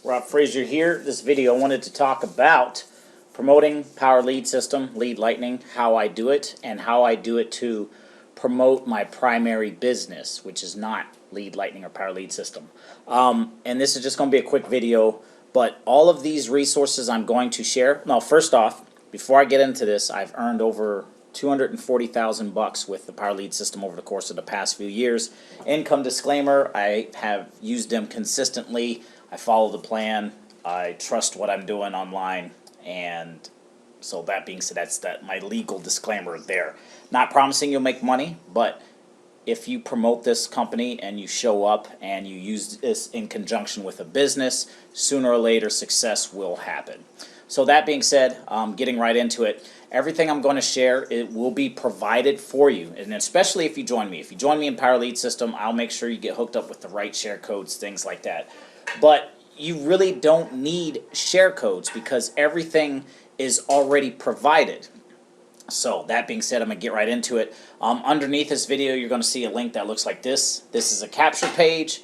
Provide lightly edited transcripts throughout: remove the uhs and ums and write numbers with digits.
Rob Frazier here. This video I wanted to talk about promoting Power Lead System, Lead Lightning, how I do it, and how I do it to promote my primary business, which is not Lead Lightning or Power Lead System. And this is just going to be a quick video, but all of these resources I'm going to share. Now, first off, before I get into this, I've earned over $240,000 with the Power Lead System over the course of the past few years. Income disclaimer, I have used them consistently. I follow the plan. I trust what I'm doing online. And so that being said, that's my legal disclaimer there. Not promising you'll make money, but if you promote this company and you show up and you use this in conjunction with a business, sooner or later success will happen. So that being said, getting right into it, everything I'm going to share, it will be provided for you, and especially if you join me. If you join me in Power Lead System, I'll make sure you get hooked up with the right share codes, things like that. But you really don't need share codes because everything is already provided. So that being said, I'm going to get right into it. Underneath this video, you're going to see a link that looks like this. This is a capture page.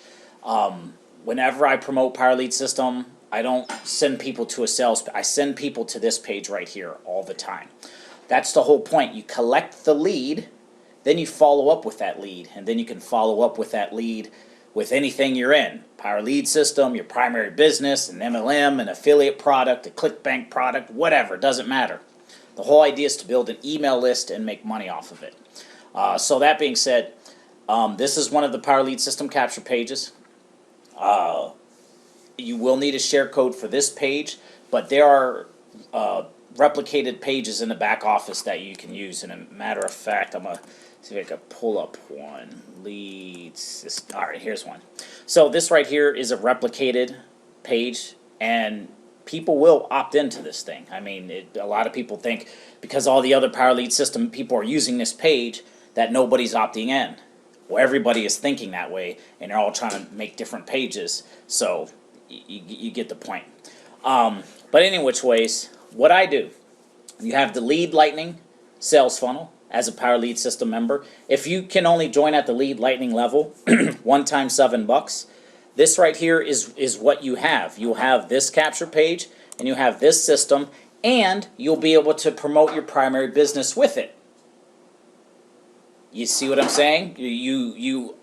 Whenever I promote Power Lead System, I don't send people to a sales page. I send people to this page right here all the time. That's the whole point. You collect the lead, then you follow up with that lead, and then you can follow up with that lead with anything you're in. Power Lead System, your primary business, an MLM, an affiliate product, a ClickBank product, whatever, it doesn't matter. The whole idea is to build an email list and make money off of it. So that being said, this is one of the Power Lead System capture pages. You will need a share code for this page, but there are replicated pages in the back office that you can use. And a matter of fact, I'm going to see if I can pull up one. Lead System. All right, here's one. So this right here is a replicated page, and people will opt into this thing. I mean, a lot of people think because all the other Power Lead System people are using this page that nobody's opting in. Well, everybody is thinking that way, and they're all trying to make different pages. So you get the point. But any which ways, what I do, you have the Lead Lightning sales funnel as a Power Lead System member. If you can only join at the Lead Lightning level, one time $7, this right here is what you have. You'll have this capture page, and you have this system, and you'll be able to promote your primary business with it. You see what I'm saying? You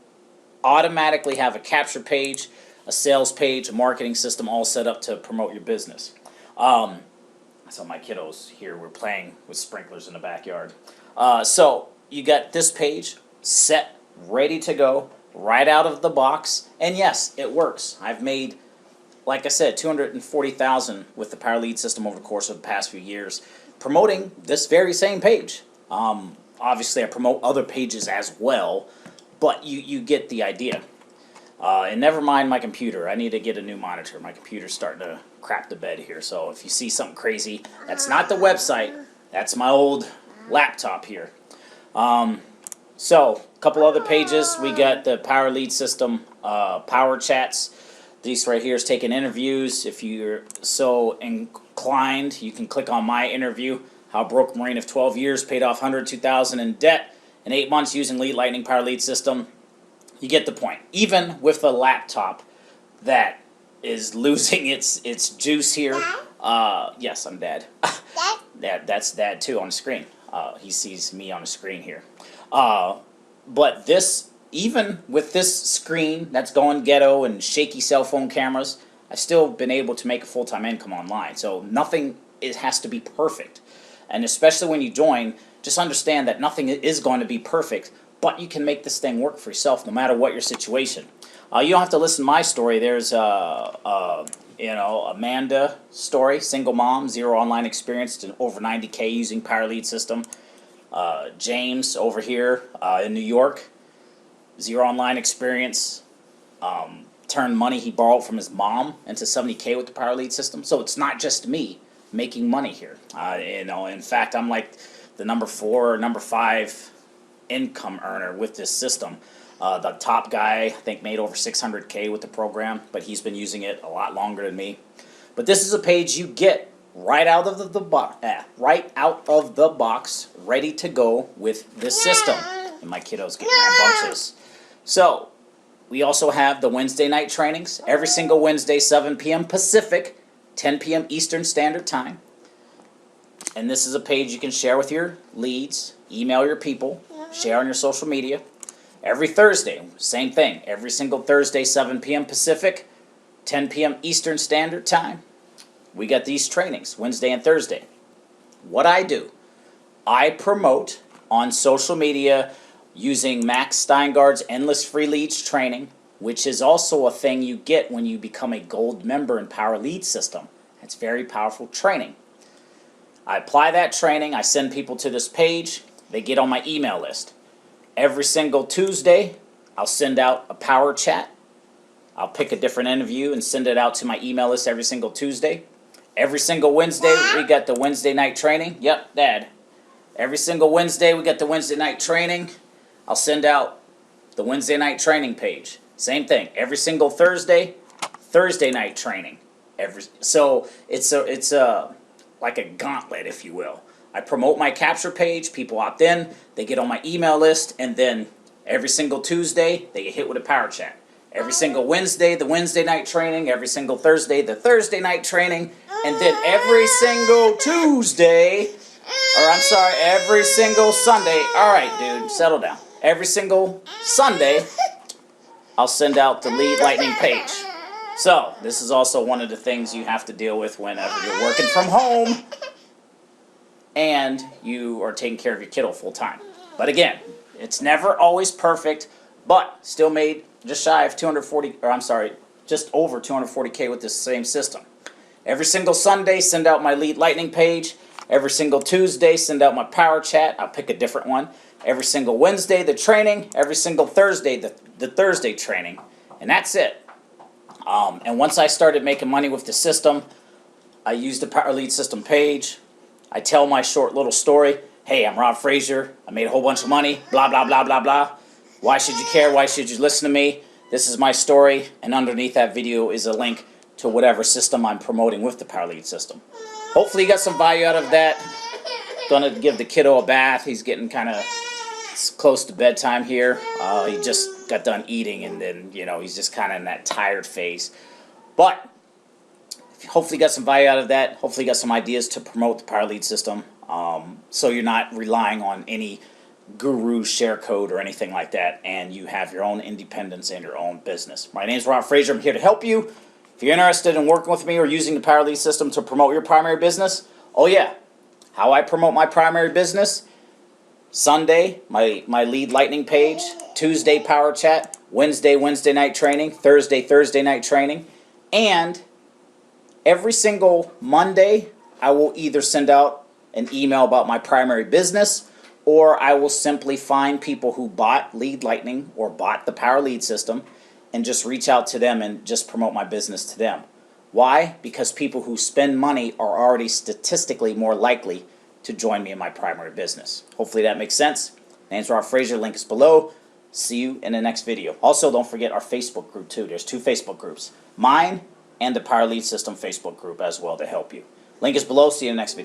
automatically have a capture page, a sales page, a marketing system all set up to promote your business. So my kiddos here, we're playing with sprinklers in the backyard. So you got this page set, ready to go, right out of the box. And yes, it works. I've made, like I said, $240,000 with the Power Lead System over the course of the past few years, promoting this very same page. Obviously, I promote other pages as well, but you get the idea. And never mind my computer. I need to get a new monitor. My computer's starting to crap the bed here. So if you see something crazy, that's not the website. That's my old laptop here. So a couple other pages. We got the Power Lead System Power Chats. These right here is taking interviews. If you're so inclined, you can click on my interview. How a broke Marine of 12 years paid off $102,000 in debt in 8 months using Lead Lightning Power Lead System. You get the point. Even with a laptop that is losing its juice here. Yes, I'm Dad. That's Dad too on the screen. He sees me on the screen here. But this, even with this screen that's going ghetto and shaky cell phone cameras, I've still been able to make a full-time income online. So nothing has to be perfect. And especially when you join, just understand that nothing is going to be perfect, but you can make this thing work for yourself no matter what your situation. You don't have to listen to my story. There's Amanda story, single mom, zero online experience, to over 90K using Power Lead System. James over here in New York, zero online experience, turned money he borrowed from his mom into 70K with the Power Lead System. So it's not just me making money here. In fact, I'm like the number 4 or number 5 income earner with this system. The top guy, I think, made over 600K with the program, but he's been using it a lot longer than me. But this is a page you get right out of the box, ready to go with this system. And my kiddos getting rambunctious. So we also have the Wednesday night trainings every single Wednesday, 7 p.m. Pacific, 10 p.m. Eastern Standard Time. And this is a page you can share with your leads, email your people, share on your social media. Every Thursday, same thing. Every single Thursday, 7 p.m. Pacific, 10 p.m. Eastern Standard Time. We got these trainings, Wednesday and Thursday. What I do, I promote on social media using Max Steingard's Endless Free Leads training, which is also a thing you get when you become a gold member in Power Lead System. It's very powerful training. I apply that training, I send people to this page, they get on my email list. Every single Tuesday, I'll send out a power chat. I'll pick a different interview and send it out to my email list every single Tuesday. Every single Wednesday, we got the Wednesday night training. Yep, Dad. Every single Wednesday, we got the Wednesday night training. I'll send out the Wednesday night training page. Same thing. Every single Thursday, Thursday night training. So it's like a gauntlet, if you will. I promote my capture page, people opt in, they get on my email list, and then every single Tuesday, they get hit with a power chat. Every single Wednesday, the Wednesday night training. Every single Thursday, the Thursday night training. And then every single Tuesday, every single Sunday. All right, dude, settle down. Every single Sunday, I'll send out the Lead Lightning page. So, this is also one of the things you have to deal with whenever you're working from home and you are taking care of your kiddo full time. But again, it's never always perfect, but still made just shy of just over 240K with this same system. Every single Sunday, send out my Lead Lightning page. Every single Tuesday, send out my power chat. I'll pick a different one. Every single Wednesday, the training. Every single Thursday, the Thursday training. And that's it. And once I started making money with the system, I used the Power Lead System page. I tell my short little story. Hey, I'm Rob Frazier. I made a whole bunch of money. Blah, blah, blah, blah, blah. Why should you care? Why should you listen to me? This is my story. And underneath that video is a link to whatever system I'm promoting with the Power Lead System. Hopefully you got some value out of that. Gonna give the kiddo a bath. He's getting kind of close to bedtime here. He just got done eating, and then, you know, he's just kind of in that tired phase. But hopefully you got some value out of that. Hopefully you got some ideas to promote the Power Lead System, so you're not relying on any guru share code or anything like that, and you have your own independence and your own business. My name is Rob Frazier. I'm here to help you. If you're interested in working with me or using the Power Lead System to promote your primary business, oh yeah, how I promote my primary business: Sunday, my Lead Lightning page; Tuesday, power chat; Wednesday night training; Thursday night training; and every single Monday, I will either send out an email about my primary business, or I will simply find people who bought Lead Lightning or bought the Power Lead System and just reach out to them and just promote my business to them. Why? Because people who spend money are already statistically more likely to join me in my primary business. Hopefully that makes sense. My name's Rob Frazier. Link is below. See you in the next video. Also, don't forget our Facebook group too. There's 2 Facebook groups. Mine and the Power Lead System Facebook group as well to help you. Link is below. See you in the next video.